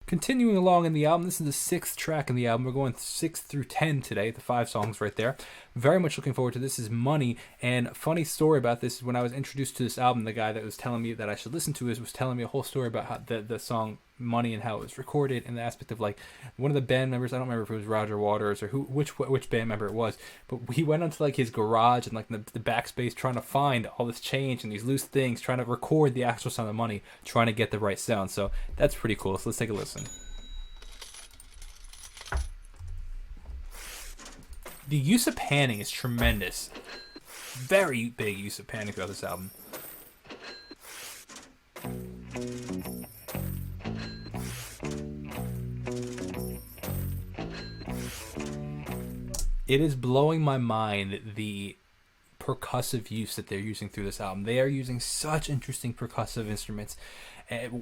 Continuing along in the album, this is the 6th track in the album. We're going 6 through 10 today, the 5 songs right there. Very much looking forward to this. Is Money. And funny story about this is when I was introduced to this album, the guy that was telling me that I should listen to it was telling me a whole story about how the song Money and how it was recorded, and the aspect of like one of the band members, I don't remember if it was Roger Waters or which band member it was, but he went onto like his garage and like the backspace trying to find all this change and these loose things, trying to record the actual sound of Money, trying to get the right sound. So that's pretty cool. So let's take a listen. The use of panning is tremendous. Very big use of panning throughout this album. It is blowing my mind, the percussive use that they're using through this album. They are using such interesting percussive instruments,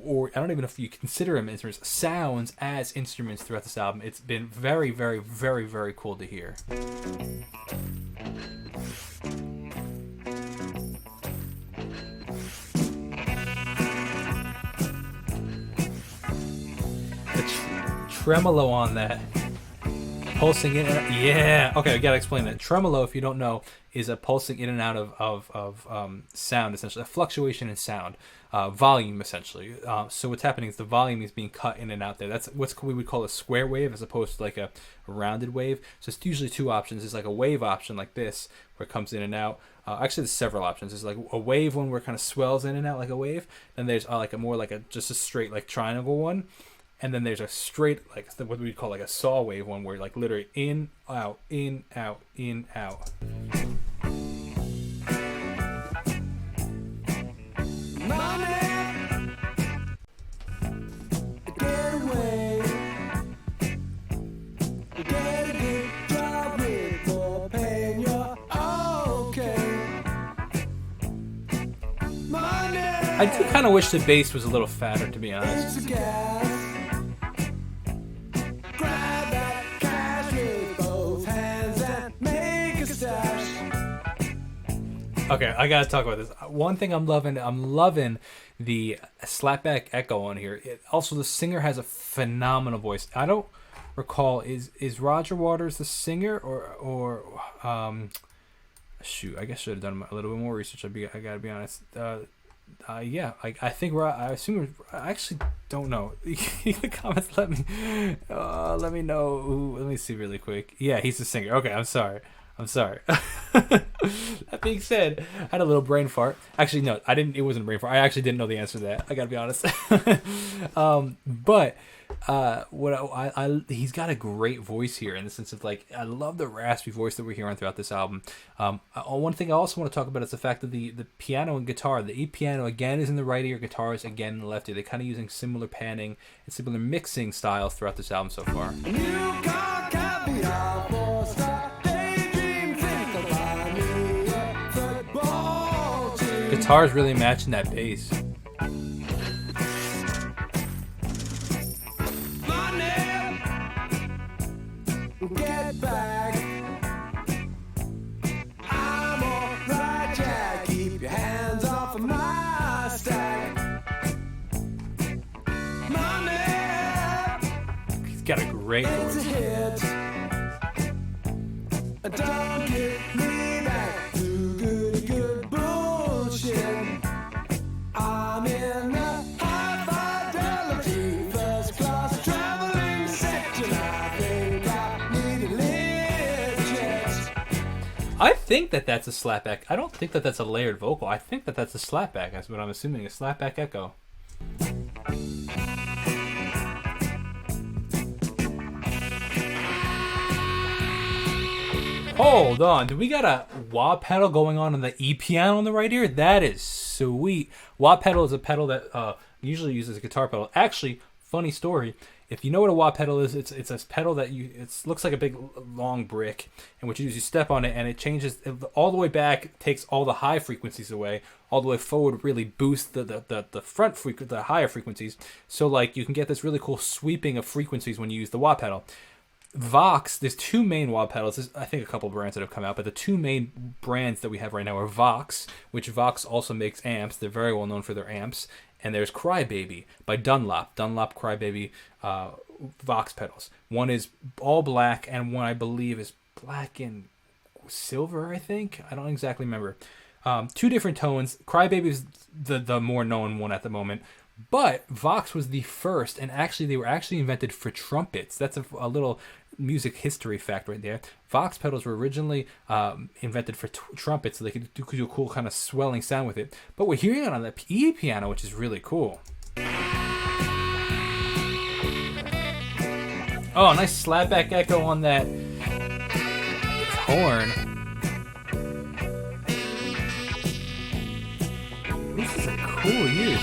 or I don't even know if you consider them instruments, sounds as instruments throughout this album. It's been very, very, very, very cool to hear. The tremolo on that. Pulsing in and out. Yeah. Okay, I gotta explain that. Tremolo, if you don't know, is a pulsing in and out of sound, essentially. A fluctuation in sound. Volume, essentially. So what's happening is the volume is being cut in and out there. That's what we would call a square wave as opposed to like a rounded wave. So it's usually 2 options. There's like a wave option like this, where it comes in and out. Actually, there's several options. There's like a wave one where it kind of swells in and out like a wave. Then there's just a straight like triangle one. And then there's a straight, like what we call like a saw wave one, where like literally in, out, in, out, in, out. I do kind of wish the bass was a little fatter, to be honest. Okay, I gotta talk about this. One thing I'm loving the slapback echo on here. Also, the singer has a phenomenal voice. I don't recall, is Roger Waters the singer or shoot, I guess I should have done a little bit more research. I gotta be honest. Yeah, I think I assume. I actually don't know. In the comments, let me know. Let me see really quick. Yeah, he's the singer. Okay, I'm sorry. That being said, I had a little brain fart. Actually, no, I didn't. It wasn't a brain fart. I actually didn't know the answer to that. I gotta be honest. But he's got a great voice here, in the sense of like, I love the raspy voice that we're hearing throughout this album. One thing I also want to talk about is the fact that the piano and guitar, the E piano again is in the right ear, guitar is again in the left ear. They're kind of using similar panning and similar mixing styles throughout this album so far. Guitar's really matching that bass. Get back. I'm alright, Jack. Keep your hands off of my stack. Money. He's got a great voice. It's a hit. Don't get me back to good bullshit. I'm in a high fidelity first class traveling section. I think that's a slapback. I don't think that's a layered vocal. I think that's a slapback. That's what I'm assuming, a slapback echo. Hold on. Do we got a wah pedal going on the E piano on the right ear? That is sweet. Wah pedal is a pedal that usually uses a guitar pedal. Actually, funny story. If you know what a wah pedal is, it's a pedal that it looks like a big long brick, and what you do is you step on it and it changes all the way back, takes all the high frequencies away, all the way forward really boosts the front the higher frequencies. So like you can get this really cool sweeping of frequencies when you use the wah pedal. Vox, there's 2 main wah pedals. There's, I think, a couple brands that have come out, but the 2 main brands that we have right now are Vox, which Vox also makes amps. They're very well known for their amps. and there's Crybaby by Dunlop Crybaby Vox pedals. One is all black, and one I believe is black and silver, I think. I don't exactly remember. Two different tones. Crybaby is the more known one at the moment, but Vox was the first, and actually they were actually invented for trumpets. That's a little music history fact right there. Vox pedals were originally invented for trumpets, so they could do a cool kind of swelling sound with it. But we're hearing it on the E piano, which is really cool. Oh, nice slapback echo on that horn. This is a cool use.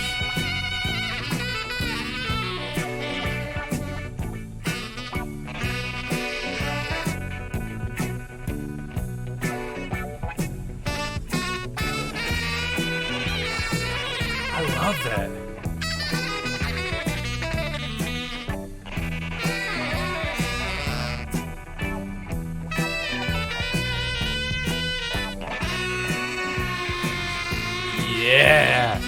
I love that. Yeah.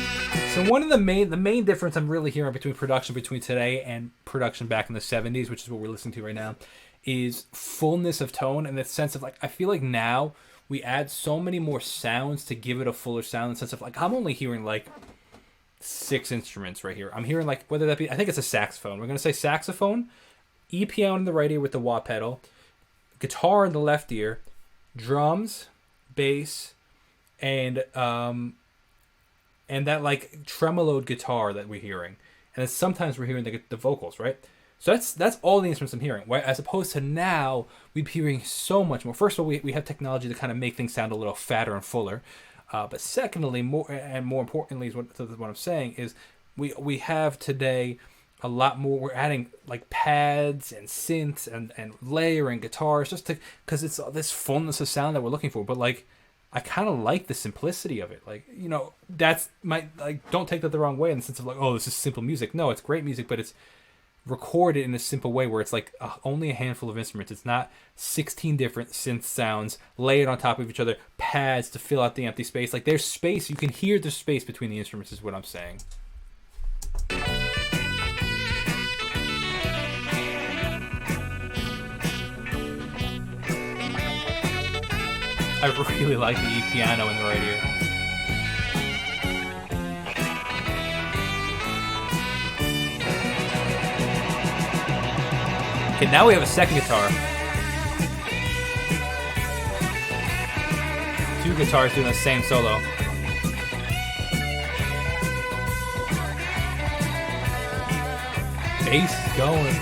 So one of the main difference I'm really hearing between production between today and production back in the 70s, which is what we're listening to right now, is fullness of tone, and the sense of like, I feel like now we add so many more sounds to give it a fuller sound, in the sense of like, I'm only hearing like 6 instruments right here. I'm hearing like, whether that be, I think it's a saxophone. We're going to say saxophone, E piano in the right ear with the wah pedal, guitar in the left ear, drums, bass, and that like tremoloed guitar that we're hearing. And then sometimes we're hearing the vocals, right? So that's all the instruments I'm hearing, right? As opposed to now, we'd be hearing so much more. First of all, we have technology to kind of make things sound a little fatter and fuller. But secondly, more importantly, is what I'm saying is we have today a lot more. We're adding like pads and synths and layering guitars just because it's this fullness of sound that we're looking for. But like, I kind of like the simplicity of it. Like, you know, that's don't take that the wrong way in the sense of like, oh, this is simple music. No, it's great music, but it's recorded in a simple way where it's like only a handful of instruments. It's not 16 different synth sounds layered on top of each other, pads to fill out the empty space. Like, there's space. You can hear the space between the instruments is what I'm saying. I really like the E piano in the right ear. Okay, now we have a second guitar. 2 guitars doing the same solo. Bass going.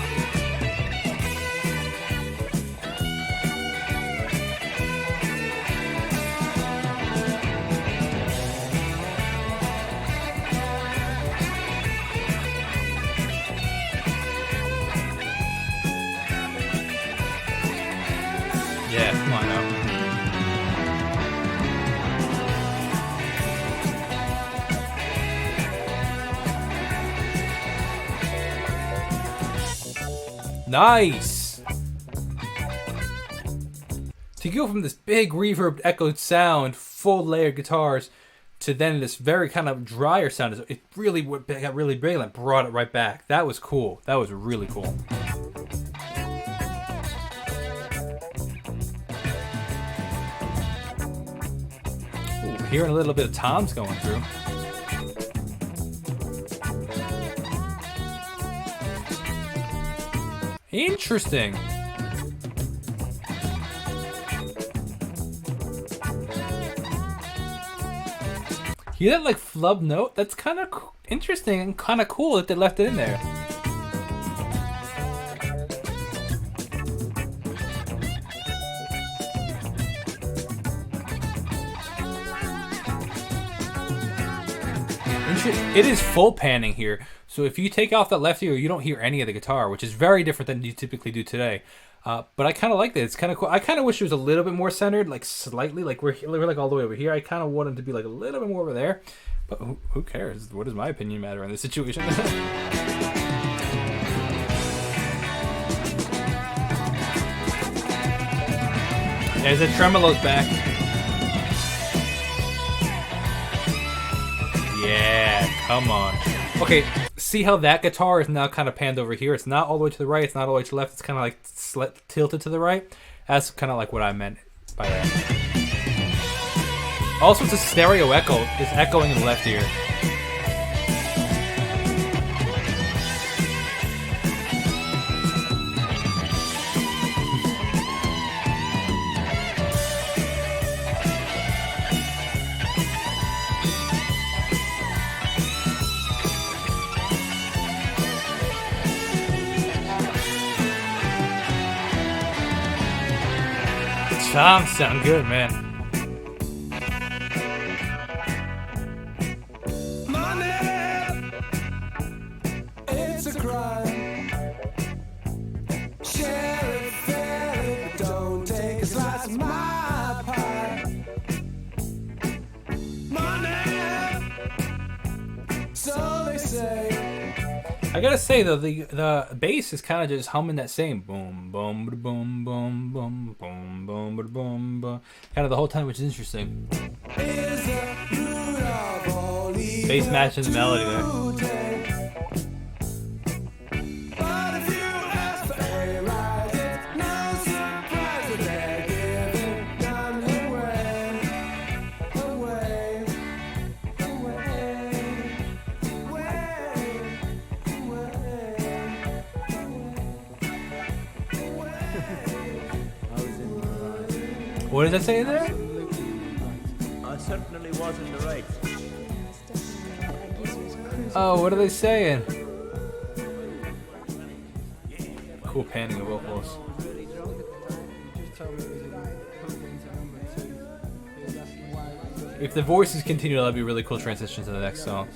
Yeah, come on now. Nice! To go from this big reverb echoed sound, full layered guitars, to then this very kind of drier sound, it really got really big and brought it right back. That was cool. That was really cool. Hearing a little bit of toms going through. Interesting. Hear that like flub note? That's kind of interesting and kind of cool that they left it in there. It is full panning here, so if you take off that left ear, you don't hear any of the guitar, which is very different than you typically do today. But I kind of like that. It's kind of cool. I kind of wish it was a little bit more centered, like slightly, like we're like all the way over here. I kind of want it to be like a little bit more over there, but who cares? What does my opinion matter in this situation? There's a tremolo's back. Yeah, come on. Okay, see how that guitar is now kind of panned over here? It's not all the way to the right, it's not all the way to the left, it's kind of like tilted to the right. That's kind of like what I meant by that. Also, it's a stereo echo. It's echoing in the left ear. Toms sound good, man. Money, it's a crime. Share it fairly, but don't take a slice of my pie. Money, so they say. I gotta say though, the bass is kind of just humming that same boom boom boom boom boom boom boom boom boom kind of the whole time, which is interesting. Bass matching the melody there. What does that say in there? I certainly was in the right. Oh, what are they saying? Cool panning of vocals. If the voices continue, that'll be a really cool transition to the next song.